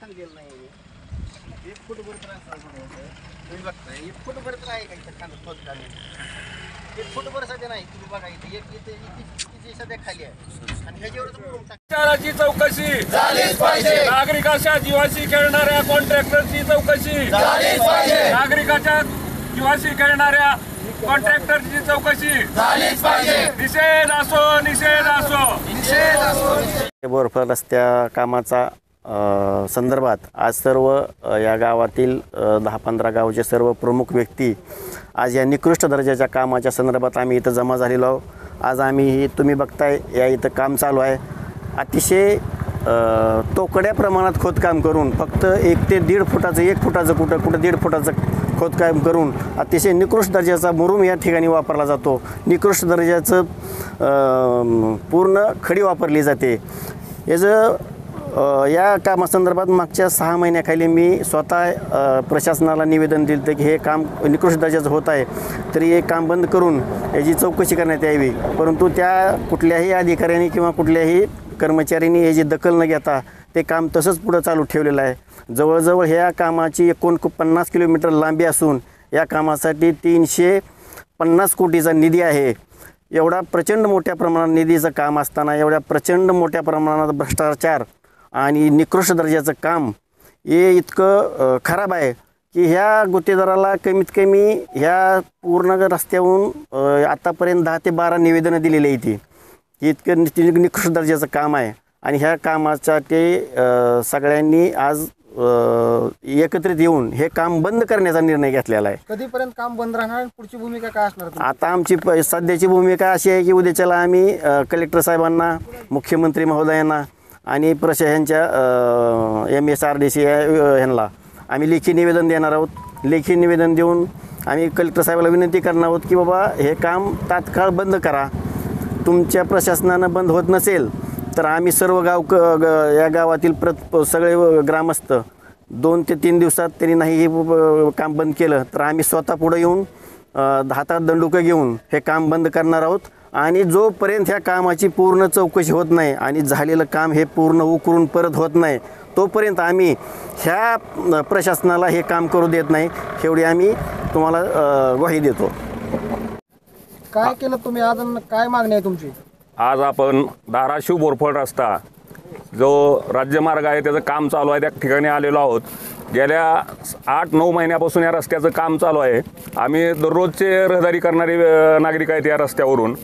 खाली गेलं नाही 1 फूटभर त्रास तुम्ही बघताय 1 फूटभर तर आहे का इथं खाली खोदकाम 1 फूटभर सध्या नाही तुम्ही बघा इथे इथे सध्या खाली आहे आणि ह्याच्यावरच मुरुम टाकली चौकशी झालीच पाहिजे नागरिकांच्या जीवाशी खेळणाऱ्या कॉन्ट्रॅक्टरची चौकशी झालीच पाहिजे नागरिकांच्या जीवाशी खेळणाऱ्या कॉन्ट्रॅक्टरची चौकशी झालीच पाहिजे निषेध असो निषेध असो निषेध असो बोरफळ रस्त्या कामाचा संदर्भात आज सर्व या गावातील 10-15 गावचे सर्व प्रमुख व्यक्ती आज या निकृष्ट दर्जाच्या कामाच्या संदर्भात आम्ही इथं जमा झालेलो आहोत। आज आम्ही तुम्ही बघताय या इथं काम चालू आहे अतिशय तोकड्या प्रमाणात खोदकाम करून फक्त 1 ते 1.5 फुटाचं 1 फुटाचं कुठं 1.5 फुटाचं खोदकाम करून अतिशय निकृष्ट दर्जाचा मुरुम या ठिकाणी वापरला जातो। निकृष्ट दर्जाचं पूर्ण खडी वापरली जाते। याचं या कामासंदर्भात मागच्या 6 महिन्याखाली मी स्वतः प्रशासनाला निवेदन दिलं होतं की हे काम निकृष्ट दर्जाचं होत आहे तरी हे काम बंद करून याची चौकशी करण्यात यावी, परंतु त्या कुठल्याही अधिकाऱ्यांनी किंवा कुठल्याही कर्मचाऱ्यांनी याची दखल न घेता ते काम तसंच पुढं चालू ठेवलेलं आहे। जवळजवळ ह्या कामाची 49 किलोमीटर लांबी असून या कामासाठी 350 कोटीचा निधी आहे। एवढा प्रचंड मोठ्या प्रमाणात निधीचं काम असताना एवढ्या प्रचंड मोठ्या प्रमाणात भ्रष्टाचार आणि निकृष्ट दर्जाचं काम हे इतकं खराब आहे की ह्या गुत्तेदाराला कमीत कमी ह्या पूर्ण रस्त्यावरून आतापर्यंत 10 ते 12 निवेदनं दिलेली आहे ती इतकं निकृष्ट दर्जाचं काम आहे आणि ह्या कामाचा ते सगळ्यांनी आज एकत्रित येऊन हे काम बंद करण्याचा निर्णय घेतलेला आहे। कधीपर्यंत काम बंद राहणार पुढची भूमिका काय असणार? आता आमची सध्याची भूमिका अशी आहे की उद्याच्याला आम्ही कलेक्टर साहेबांना मुख्यमंत्री महोदयांना आणि प्रशासनाच्या MSRDC ह्यांना आम्ही लेखी निवेदन देणार आहोत। लेखी निवेदन देऊन आम्ही कलेक्टर साहेबाला विनंती करणार आहोत की बाबा हे काम तात्काळ बंद करा। तुमच्या प्रशासनानं बंद होत नसेल तर आम्ही सर्व या गावातील सगळे ग्रामस्थ 2 ते 3 दिवसात त्यांनी नाही हे काम बंद केलं तर आम्ही स्वतः पुढे येऊन हातात दंडुकं घेऊन हे काम बंद करणार आहोत आणि जोपर्यंत ह्या कामाची पूर्ण चौकशी होत नाही आणि झालेलं काम हे पूर्ण उकरून परत होत नाही तोपर्यंत आम्ही ह्या प्रशासनाला हे काम करू देत नाही एवढी आम्ही तुम्हाला ग्वाही देतो। काय केलं तुम्ही आज काय मागणी आहे तुमची? आज आपण धाराशिव बोरफळ रस्ता जो राज्यमार्ग आहे त्याचं काम चालू आहे त्या ठिकाणी आलेलो आहोत। गेल्या 8-9 महिन्यापासून या रस्त्याचं काम चालू आहे। आम्ही दररोजचे रहदारी करणारे नागरिक आहेत या रस्त्यावरून।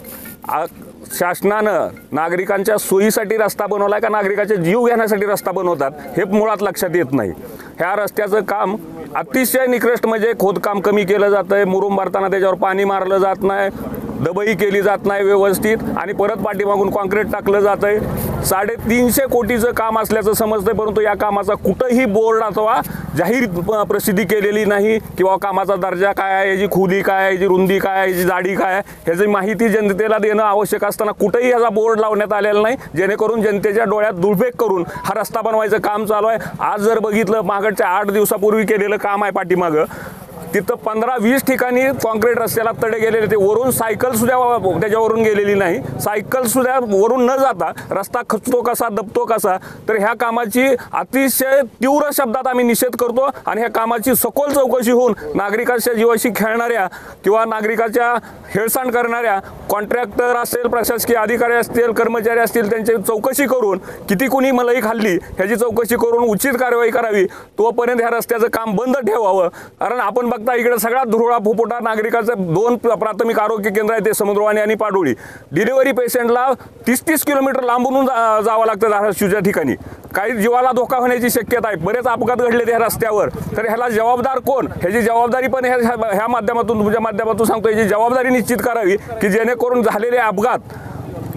शासनानं नागरिकांच्या सोयीसाठी रस्ता बनवला आहे का नागरिकाचे जीव घेण्यासाठी रस्ता बनवतात हे मुळात लक्षात येत नाही। ह्या रस्त्याचं काम अतिशय निकृष्ट म्हणजे खोदकाम कमी केलं जातं आहे, मुरुम भरताना त्याच्यावर पाणी मारलं जात नाही, दबई केली जात नाही व्यवस्थित आणि परत पाठीमागून कॉन्क्रीट टाकलं जातं आहे। 350 कोटीचं काम असल्याचं समजतं परंतु या कामाचा कुठंही बोर्ड अथवा जाहीर प्रसिद्धी केलेली नाही किंवा कामाचा दर्जा काय आहे, याची खोली काय आहे, याची रुंदी काय आहे, याची जाडी काय आहे ह्याची माहिती जनतेला देणं आवश्यक असताना कुठेही याचा बोर्ड लावण्यात आलेला नाही जेणेकरून जनतेच्या डोळ्यात धुळफेक करून हा रस्ता बनवायचं काम चालू आहे। आज जर बघितलं मागच्या 8 दिवसापूर्वी केलेलं काम आहे पाठीमागं तिथं 15-20 ठिकाणी कॉन्क्रीट रस्त्याला तडे गेलेले ते वरून सायकल सुद्धा त्याच्यावरून गेलेली नाही, सायकल सुद्धा वरून न जाता रस्ता खचतो कसा दबतो कसा। तर ह्या कामाची अतिशय तीव्र शब्दात आम्ही निषेध करतो आणि ह्या कामाची सखोल चौकशी होऊन नागरिकांच्या जीवाशी खेळणाऱ्या किंवा नागरिकाच्या हेळसांड करणाऱ्या कॉन्ट्रॅक्टर असेल, प्रशासकीय अधिकारी असतील, कर्मचारी असतील त्यांची चौकशी करून किती कुणी मलाई खाल्ली ह्याची चौकशी करून उचित कारवाई करावी। तोपर्यंत ह्या रस्त्याचं काम बंद ठेवावं कारण आपण बघता इकडे सगळ्यात धुरळा फुफुटा नागरिकाचं 2 प्राथमिक आरोग्य केंद्र आहे ते समुद्रवाणी आणि पाडोळी। डिलिव्हरी पेशंटला 30-30 किलोमीटर लांबून जावं लागतं धाराशिवच्या ठिकाणी, काही जीवाला धोका होण्याची शक्यता आहे। बरेच अपघात घडले त्या रस्त्यावर तर ह्याला जबाबदार कोण ह्याची जबाबदारी पण ह्या माध्यमातून तुमच्या माध्यमातून सांगतो याची जबाबदारी निश्चित करावी की जेणेकरून झालेले अपघात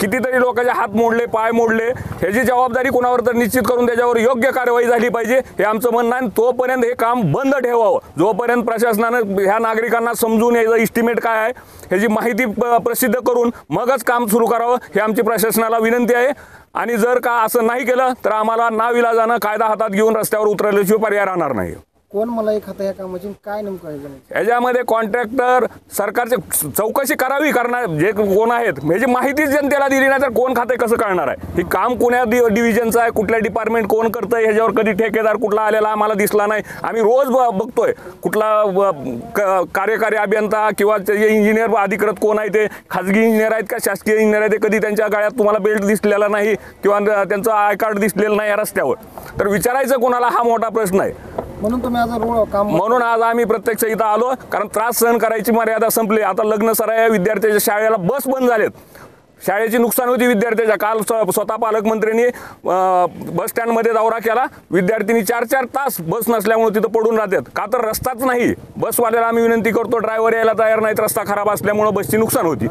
कितीतरी लोकांचे हात मोडले पाय मोडले ह्याची जबाबदारी कोणावर तर निश्चित करून त्याच्यावर योग्य कारवाई झाली पाहिजे हे आमचं म्हणणं आहे। तोपर्यंत हे काम बंद ठेवावं जोपर्यंत प्रशासनानं ह्या नागरिकांना समजून याचं इस्टिमेट काय आहे ह्याची माहिती प्रसिद्ध करून मगच काम सुरू करावं हे आमची प्रशासनाला विनंती आहे। आणि जर का असं नाही केलं तर आम्हाला नाविलाजानं कायदा हातात घेऊन रस्त्यावर उतरल्याशिवाय पर्याय राहणार नाही। कोण मला एक खाता या कामाची काय नेमकं आहे का? याच्यामध्ये कॉन्ट्रॅक्टर सरकारचे चौकशी करावी करणार जे कोण आहेत ह्याची माहितीच जनतेला दिली नाही तर कोण खाते कसं कळणार आहे? ही काम कोण्या डिव्हिजनचं आहे, कुठल्या डिपार्टमेंट कोण करतं आहे, ह्याच्यावर कधी ठेकेदार कुठला आलेला आम्हाला दिसला नाही. आम्ही रोज बघतोय कुठला कार्यकारी अभियंता किंवा इंजिनियर अधिकृत कोण आहे ते खाजगी इंजिनियर आहेत का शासकीय इंजिनियर आहेत ते कधी त्यांच्या गाड्यात तुम्हाला बेल्ट दिसलेला नाही किंवा त्यांचं आय कार्ड दिसलेलं नाही या रस्त्यावर. तर विचारायचं कोणाला हा मोठा प्रश्न आहे. म्हणून तुम्ही आज रोड काम म्हणून आज आम्ही प्रत्यक्ष इथं आलो कारण त्रास सहन करायची मर्यादा संपली. आता लग्न सराया विद्यार्थ्याच्या शाळेला बस बंद झालेत. शाळेची नुकसान होती विद्यार्थ्याच्या. काल स्वतः पालकमंत्र्यांनी बस स्टँडमध्ये दौरा केला. विद्यार्थ्यांनी 4-4 तास बस नसल्यामुळे तिथं पडून राहतात का तर रस्ताच नाही. बसवाल्याला आम्ही विनंती करतो ड्रायव्हर यायला तयार नाहीत रस्ता खराब असल्यामुळे बसची नुकसान होती.